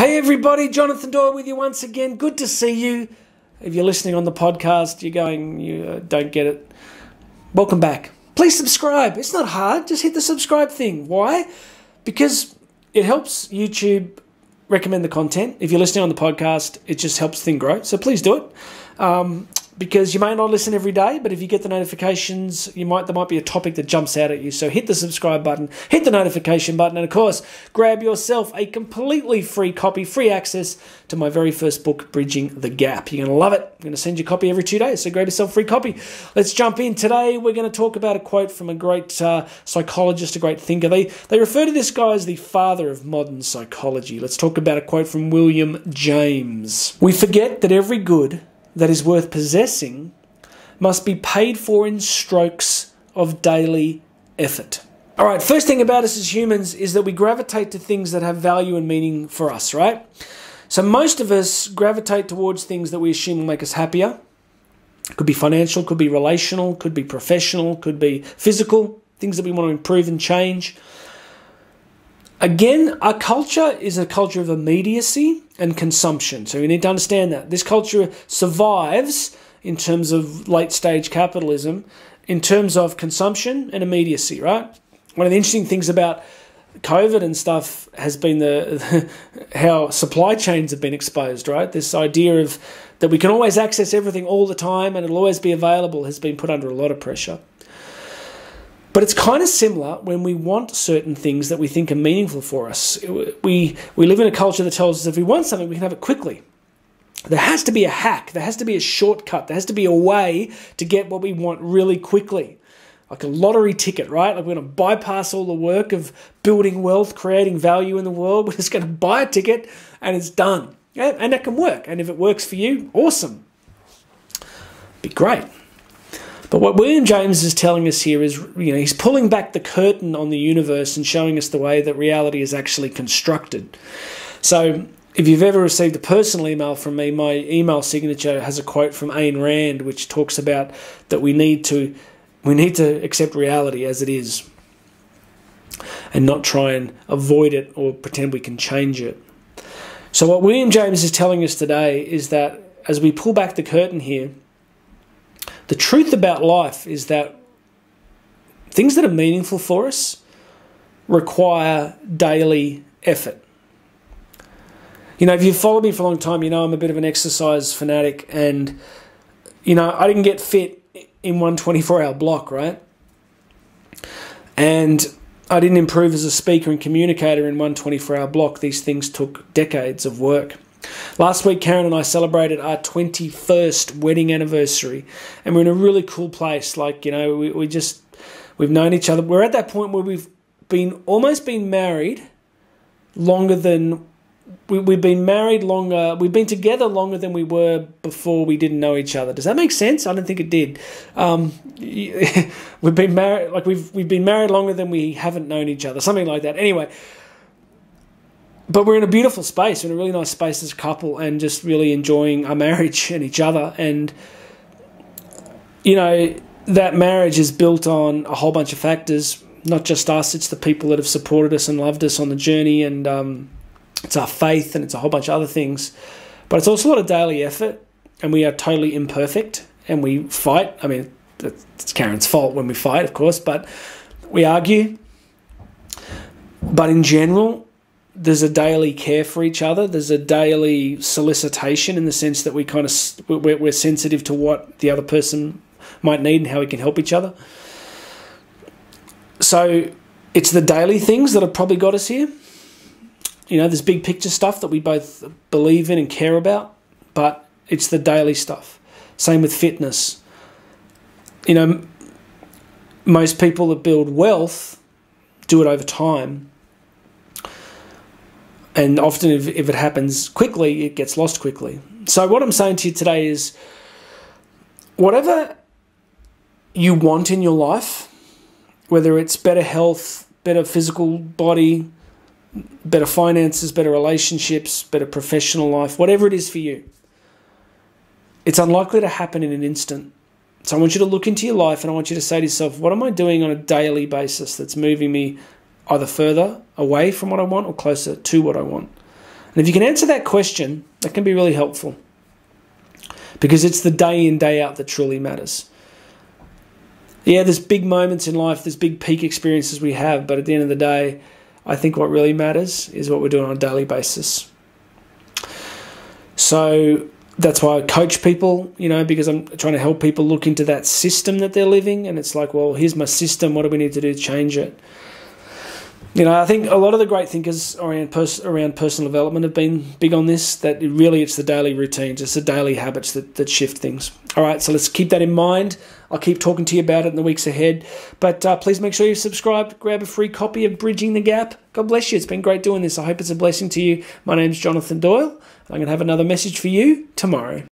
Hey everybody, Jonathan Doyle with you once again. Good to see you. If you're listening on the podcast, you don't get it. Welcome back. Please subscribe. It's not hard. Just hit the subscribe thing. Why? Because it helps YouTube recommend the content. If you're listening on the podcast, it just helps the thing grow. So please do it. Because you may not listen every day, but if you get the notifications, there might be a topic that jumps out at you. So hit the subscribe button, hit the notification button, and of course, grab yourself a completely free copy, free access to my very first book, Bridging the Gap. You're going to love it. I'm going to send you a copy every 2 days, so grab yourself a free copy. Let's jump in. Today, we're going to talk about a quote from a great psychologist, a great thinker. They refer to this guy as the father of modern psychology. Let's talk about a quote from William James. We forget that every good that is worth possessing must be paid for in strokes of daily effort. All right, first thing about us as humans is that we gravitate to things that have value and meaning for us, right? So most of us gravitate towards things that we assume will make us happier. Could be financial, could be relational, could be professional, could be physical, things that we want to improve and change. Again, our culture is a culture of immediacy and consumption. So we need to understand that. This culture survives in terms of late-stage capitalism, in terms of consumption and immediacy, right? One of the interesting things about COVID and stuff has been how supply chains have been exposed, right? This idea of that we can always access everything all the time and it'll always be available has been put under a lot of pressure. But it's kind of similar when we want certain things that we think are meaningful for us. We live in a culture that tells us if we want something, we can have it quickly. There has to be a hack. There has to be a shortcut. There has to be a way to get what we want really quickly. Like a lottery ticket, right? Like we're going to bypass all the work of building wealth, creating value in the world. We're just going to buy a ticket and it's done. Yeah? And that can work. And if it works for you, awesome. Be great. But what William James is telling us here is, he's pulling back the curtain on the universe and showing us the way that reality is actually constructed. So if you've ever received a personal email from me, my email signature has a quote from Ayn Rand, which talks about that we need to accept reality as it is and not try and avoid it or pretend we can change it. So what William James is telling us today is that as we pull back the curtain here, the truth about life is that things that are meaningful for us require daily effort. If you've followed me for a long time, I'm a bit of an exercise fanatic and, I didn't get fit in one 24-hour block, right? And I didn't improve as a speaker and communicator in one 24-hour block. These things took decades of work. Last week, Karen and I celebrated our 21st wedding anniversary, and we're in a really cool place. We've known each other. We're at that point where we've almost been married longer than we've been married longer. We've been together longer than we were before we didn't know each other. Does that make sense? I don't think it did. We've been married we've been married longer than we haven't known each other. Something like that. Anyway. But we're in a beautiful space, we're in a really nice space as a couple and just really enjoying our marriage and each other. And, that marriage is built on a whole bunch of factors, not just us, it's the people that have supported us and loved us on the journey, and it's our faith and it's a whole bunch of other things. But it's also a lot of daily effort, and we are totally imperfect and we fight. I mean, it's Karen's fault when we fight, of course, but we argue. But in general, there's a daily care for each other. There's a daily solicitation in the sense that we're sensitive to what the other person might need and how we can help each other. So it's the daily things that have probably got us here. There's big picture stuff that we both believe in and care about, but it's the daily stuff. Same with fitness. Most people that build wealth do it over time. And often if it happens quickly, it gets lost quickly. So what I'm saying to you today is whatever you want in your life, whether it's better health, better physical body, better finances, better relationships, better professional life, whatever it is for you, it's unlikely to happen in an instant. So I want you to look into your life and I want you to say to yourself, what am I doing on a daily basis that's moving me either further away from what I want or closer to what I want? And if you can answer that question, that can be really helpful, because it's the day in, day out that truly matters. Yeah, there's big moments in life, there's big peak experiences we have, but at the end of the day, I think what really matters is what we're doing on a daily basis. So that's why I coach people, because I'm trying to help people look into that system that they're living. And it's like, well, here's my system. What do we need to do to change it? I think a lot of the great thinkers around personal development have been big on this, that really it's the daily routines, it's the daily habits that shift things. All right, so let's keep that in mind. I'll keep talking to you about it in the weeks ahead. But please make sure you subscribe, grab a free copy of Bridging the Gap. God bless you. It's been great doing this. I hope it's a blessing to you. My name's Jonathan Doyle. I'm going to have another message for you tomorrow.